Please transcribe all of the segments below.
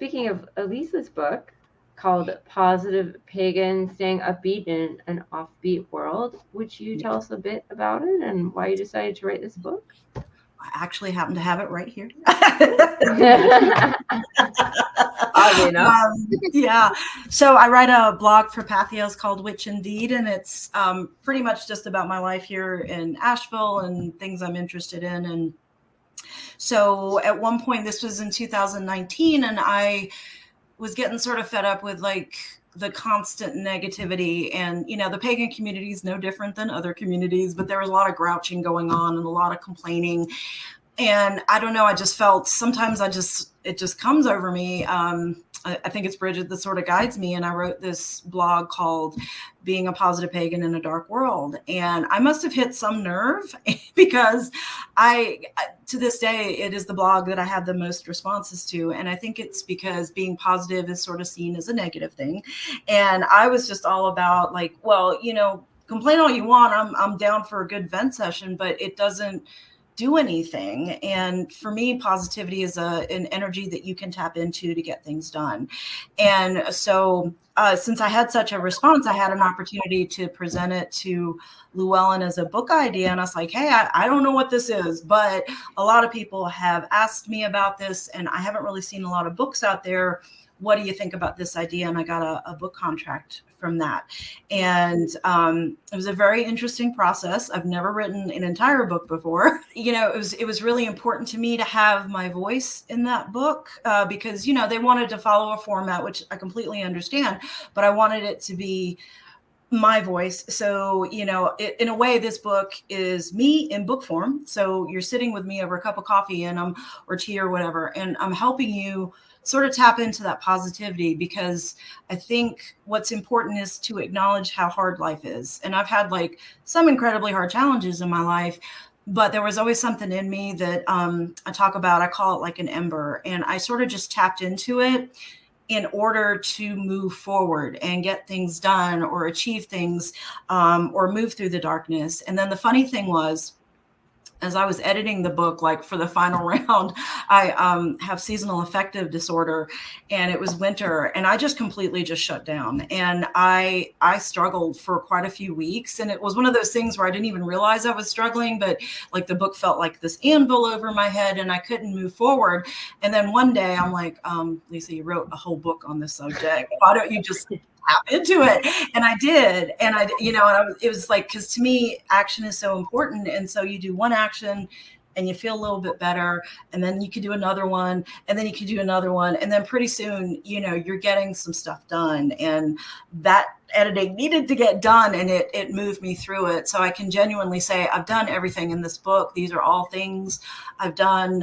speaking of Elisa's book called Positive Pagan, Staying Upbeat in an Offbeat World, would you tell us a bit about it and why you decided to write this book? I actually happen to have it right here. Yeah. So I write a blog for Pathos called Witch Indeed, and it's pretty much just about my life here in Asheville and things I'm interested in. And so at one point, this was in 2019, and I was getting sort of fed up with like the constant negativity. And, you know, the pagan community is no different than other communities, but there was a lot of grouching going on and a lot of complaining. And I don't know, I just felt sometimes it just comes over me. I think it's Bridget that sort of guides me. And I wrote this blog called Being a Positive Pagan in a Dark World. And I must have hit some nerve because to this day, it is the blog that I have the most responses to. And I think it's because being positive is sort of seen as a negative thing. And I was just all about like, well, you know, complain all you want. I'm down for a good vent session, but it doesn't do anything. And for me, positivity is an energy that you can tap into to get things done. And so since I had such a response, I had an opportunity to present it to Llewellyn as a book idea. And I was like, hey, I don't know what this is, but a lot of people have asked me about this and I haven't really seen a lot of books out there. What do you think about this idea? And I got a book contract from that. And it was a very interesting process. I've never written an entire book before. You know, it was really important to me to have my voice in that book because, you know, they wanted to follow a format, which I completely understand, but I wanted it to be my voice. So, you know, in a way, this book is me in book form. So you're sitting with me over a cup of coffee or tea or whatever, and I'm helping you sort of tap into that positivity, because I think what's important is to acknowledge how hard life is. And I've had like some incredibly hard challenges in my life, but there was always something in me that I talk about. I call it like an ember, and I sort of just tapped into it in order to move forward and get things done or achieve things or move through the darkness. And then the funny thing was, as I was editing the book, like for the final round, I have seasonal affective disorder, and it was winter, and I just completely just shut down. And I struggled for quite a few weeks. And it was one of those things where I didn't even realize I was struggling, but like the book felt like this anvil over my head and I couldn't move forward. And then one day I'm like, Lisa, you wrote a whole book on this subject. Why don't you just tap into it? And I did. And it was like, because to me, action is so important. And so you do one action and you feel a little bit better, and then you could do another one, and then you could do another one. And then pretty soon, you know, you're getting some stuff done, and that editing needed to get done, and it moved me through it. So I can genuinely say I've done everything in this book. These are all things I've done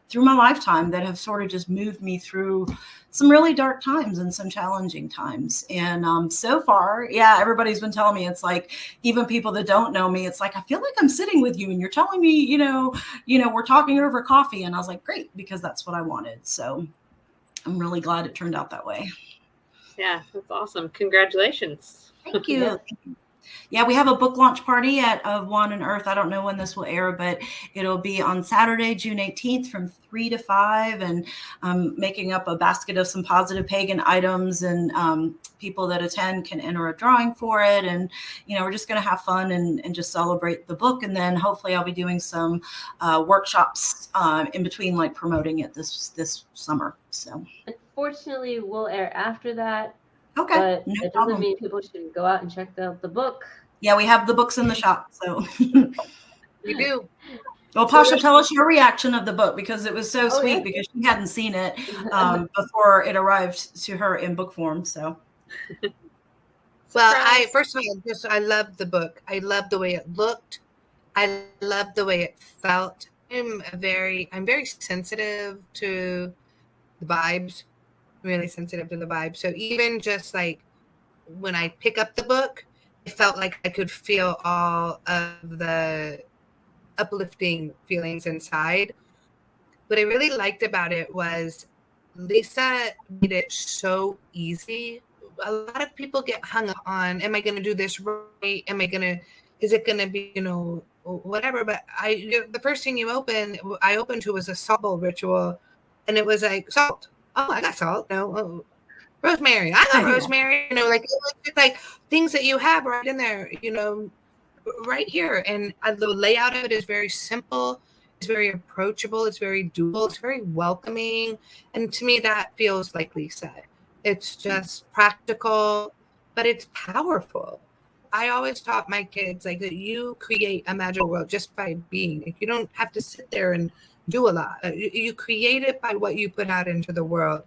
through my lifetime that have sort of just moved me through some really dark times and some challenging times. And so far, yeah, everybody's been telling me, it's like, even people that don't know me, it's like, I feel like I'm sitting with you and you're telling me, you know, we're talking over coffee. And I was like, great, because that's what I wanted. So I'm really glad it turned out that way. Yeah, that's awesome. Congratulations. Thank you. Yeah, we have a book launch party at Of Wand and Earth. I don't know when this will air, but it'll be on Saturday, June 18th from 3 to 5. And I'm making up a basket of some positive pagan items, and people that attend can enter a drawing for it. And, you know, we're just going to have fun and just celebrate the book. And then hopefully I'll be doing some workshops in between, like promoting it this summer. So unfortunately, we'll air after that. Okay. But it doesn't mean people should go out and check out the book. Yeah, we have the books in the shop. So you do. Well, Pascha, tell us your reaction of the book, because it was so sweet, because she hadn't seen it before it arrived to her in book form. So, well, first of all, I loved the book. I loved the way it looked. I loved the way it felt. I'm very sensitive to the vibes. Really sensitive to the vibe. So even just like when I pick up the book, it felt like I could feel all of the uplifting feelings inside. What I really liked about it was Lisa made it so easy. A lot of people get hung up on, am I going to do this right? Is it going to be, you know, whatever. But the first thing I opened to was a salt bowl ritual, and it was like salt. Oh, I got salt. No, oh, rosemary. I got rosemary. You know, like things that you have right in there, you know, right here. And the layout of it is very simple. It's very approachable. It's very doable. It's very welcoming. And to me, that feels like Lisa. It's just practical, but it's powerful. I always taught my kids like that you create a magical world just by being. Like, you don't have to sit there and do a lot. You create it by what you put out into the world.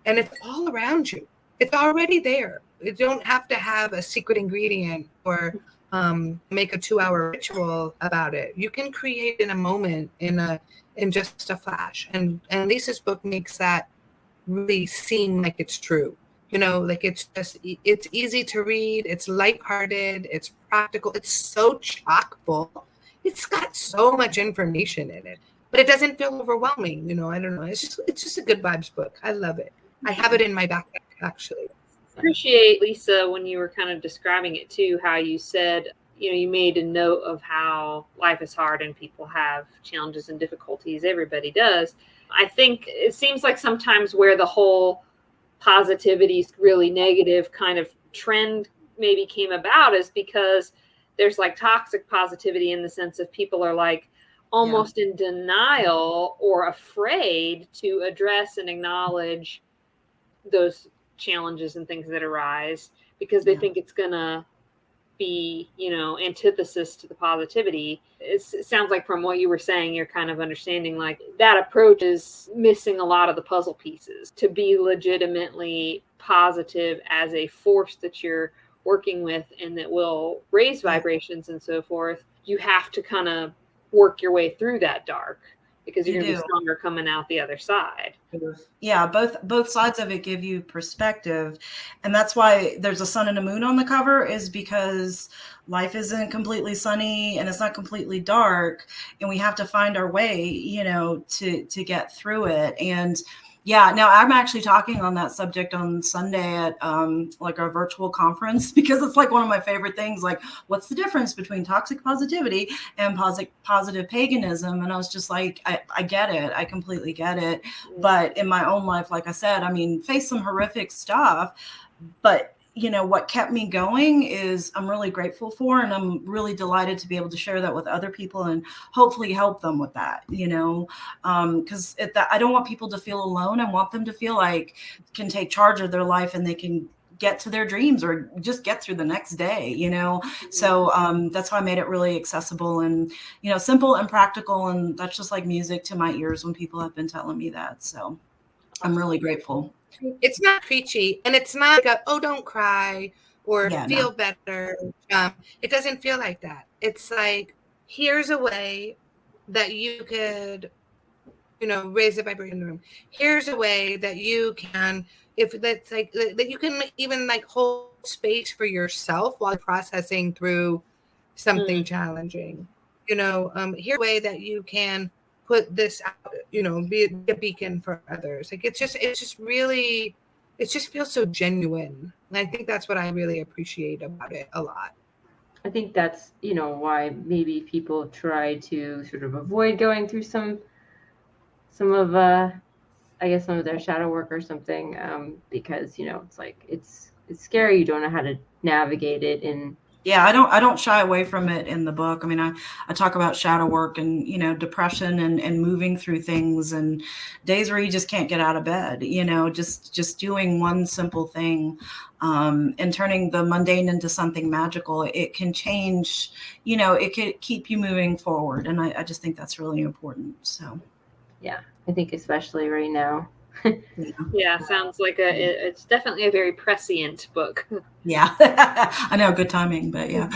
And it's all around you. It's already there. You don't have to have a secret ingredient or make a 2-hour ritual about it. You can create in a moment, in just a flash. And Lisa's book makes that really seem like it's true. You know, like it's easy to read. It's lighthearted. It's practical. It's so chock full. It's got so much information in it, but it doesn't feel overwhelming. You know, I don't know. It's just a good vibes book. I love it. I have it in my backpack, actually. Appreciate, Lisa, when you were kind of describing it too, how you said, you know, you made a note of how life is hard and people have challenges and difficulties. Everybody does. I think it seems like sometimes where the whole positivity is really negative kind of trend maybe came about is because there's like toxic positivity in the sense of people are like almost in denial or afraid to address and acknowledge those challenges and things that arise because they think it's gonna be, you know, antithesis to the positivity. It sounds like from what you were saying, you're kind of understanding like that approach is missing a lot of the puzzle pieces. To be legitimately positive as a force that you're working with and that will raise vibrations and so forth, you have to kind of work your way through that dark because you're going to be stronger coming out the other side. Yeah, both sides of it give you perspective. And that's why there's a sun and a moon on the cover, is because life isn't completely sunny and it's not completely dark. And we have to find our way, you know, to get through it. And yeah, now I'm actually talking on that subject on Sunday at like a virtual conference because it's like one of my favorite things. Like, what's the difference between toxic positivity and positive paganism? And I was just like, I get it. I completely get it. But in my own life, like I said, I mean, face some horrific stuff. But you know, what kept me going is I'm really grateful for, and I'm really delighted to be able to share that with other people and hopefully help them with that, you know, because I don't want people to feel alone. I want them to feel like can take charge of their life and they can get to their dreams or just get through the next day, you know? So that's how I made it really accessible and, you know, simple and practical. And that's just like music to my ears when people have been telling me that. So I'm really grateful. It's not preachy, and it's not like oh, don't cry or feel better. It doesn't feel like that. It's like, here's a way that you could, you know, raise the vibration in the room. Here's a way that you can, if that's like that you can even like hold space for yourself while processing through something challenging. You know, here's a way that you can put this out, you know, be a beacon for others. Like it's just really, it just feels so genuine. And I think that's what I really appreciate about it a lot. I think that's, you know, why maybe people try to sort of avoid going through some of I guess some of their shadow work or something, because, you know, it's like it's scary. You don't know how to navigate it. And yeah, I don't shy away from it in the book. I mean, I talk about shadow work and, you know, depression and moving through things and days where you just can't get out of bed, you know, just doing one simple thing and turning the mundane into something magical. It can change, you know, it could keep you moving forward. And I just think that's really important. So, yeah, I think especially right now. Yeah, sounds like it's definitely a very prescient book. Yeah, I know, good timing, but yeah.